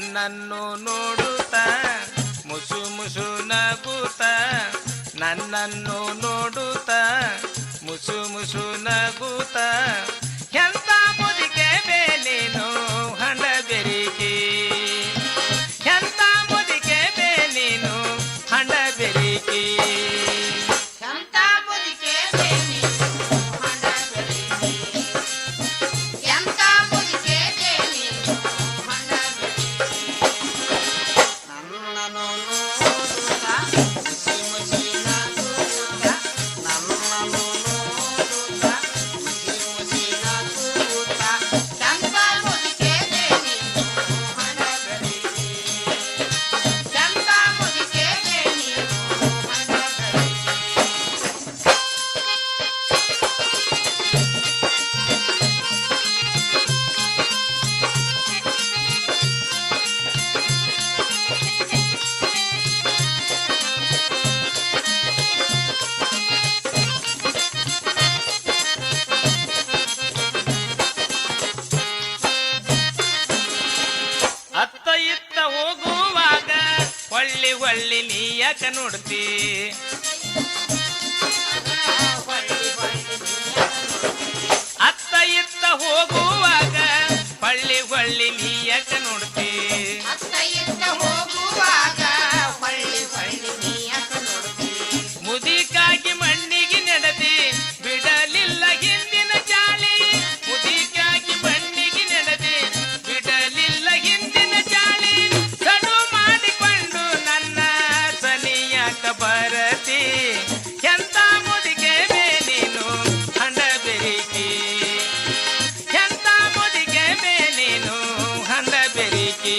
ನನ್ನನ್ನು ನೋಡುತ್ತ ಮುಸು ಮುಸು ನಗುತ್ತ ನನ್ನನ್ನು ನೋಡುತ್ತ ಮುಸು ಮುಸು ನಗುತ್ತ ಎಂತ ಮುದಿಕೆ ಬೇಲೇನು ಹಣ ಬೆರಿಕೆ ಎಂತ ಮುದಿಕೆ ಬೇಲೇನು ಹಣ ಬೆರಿಕೆ ಒಳ್ಳಿ ನೀ ಯಾಕ ನೋಡ್ತಿ ಅತ್ತ ಇತ್ತ ಹೋಗುವಾಗ ಹೊಳ್ಳಿ ಹೊಳ್ಳಿ ನೀ ಯಾಕ ನೋಡ್ತಿ ಮುದಿಕಾಗಿ ಮಣ್ಣಿಗೆ ನಡೆದಿ ಬಿಡಲಿಲ್ಲ ಹಿಂದಿನ ಜಾಲಿ ಮುದಿಕಾಗಿ ಮಣ್ಣಿಗೆ ನಡೆದಿ ಬಿಡಲಿಲ್ಲ ಹಿಂದಿನ ಜಾಲಿ ಸಡು ಮಾಡಿಕೊಂಡು ನನ್ನ ಸನಿಯಾಕ ಬರತಿ ಎಂತ ಮುದಿಗೆ ಬೇನೇನು ಹಣ ಬೆರಿಕೆ ಎಂತ ಮುದಿಗೆ ಬೇನೇನು ಹಣ ಬೆರಿಕೆ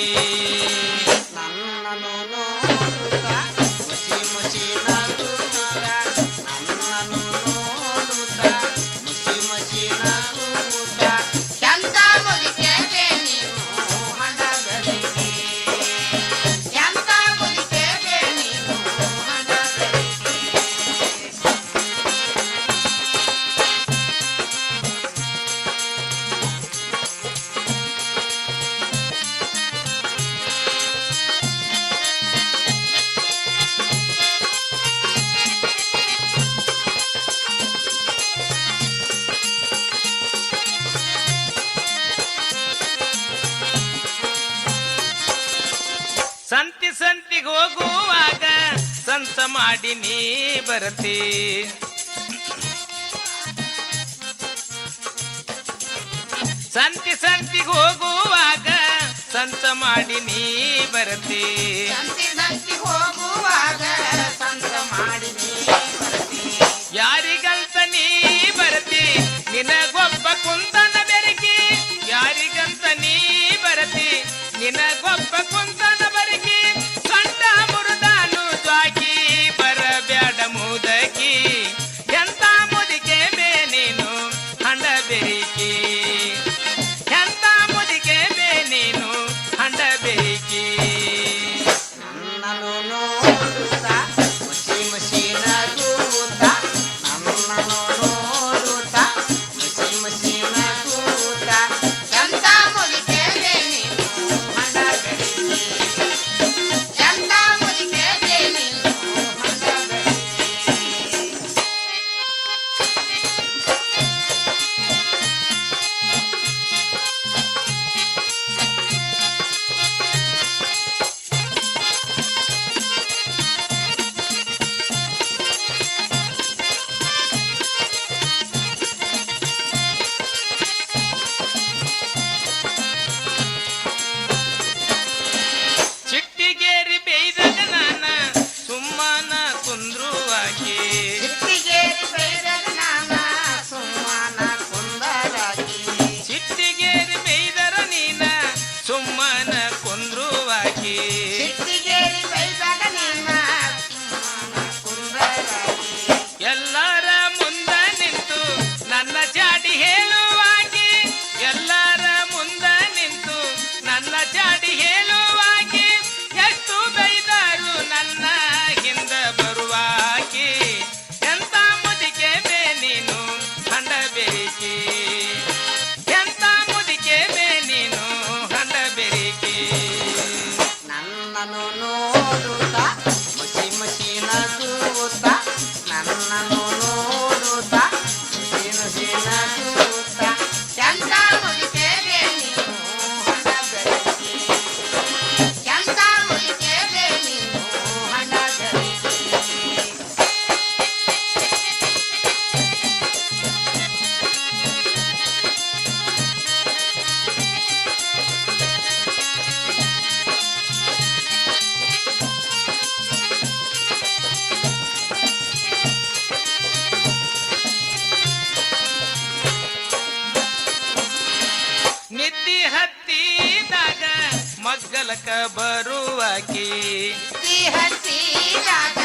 ಸಂತಿಗೆ ಹೋಗುವಾಗ ಸಂತ ಮಾಡಿ ನೀ ಬರತಿ ಸಂತಿಗೆ ಹೋಗುವಾಗ ಸಂತ ಮಾಡಿ ನೀ ಬರತಿ ಯಾರಿಗಂತ ನೀ ಬರತಿ ನಿನಗೊಬ್ಬ ಕುಂತನ ಬೆರಕಿ ಯಾರಿಗಂತ ನೀ ಬರತಿ ನಿನಗೊಬ್ಬ ಕುಂತನ ಬರಕಿ ಕಂಡ ಮುರುದಾನು ಜ್ವಾಕಿ ಬರಬ್ಯಾಡ ಮುದಕಿ ಎಂತ ಮುದಿಕೆ ಬೇನೇನು ಹಂಡ ಬೆರಿಕಿ ಎಂತ ಮುದಿಕೆ ಬೇನೇನು ಹಂಡ ಬೆರಿಕಿ ನೋಡುತ್ತ ಮಸಿ ಮಸಿ ನಗುತ್ತ ನನ್ನನ್ನು ನೋಡುತ್ತ ಮಸಿ ಮಸಿ ನಗುತ್ತ ಚಂದ ಮುಡಿತೇವೆ ನೀನು ಹಣ ಬೆಳಕಿ ಚಂದ ಮುಡಿತೇವೆ ನೀನು ಹಣ ಬೆಳಕಿ ನಿದ್ದಿ ಹತ್ತಿದಾಗ ಮಗ್ಗಲಕ ಬರುವಾಕಿ ಹಸಿದಾಗ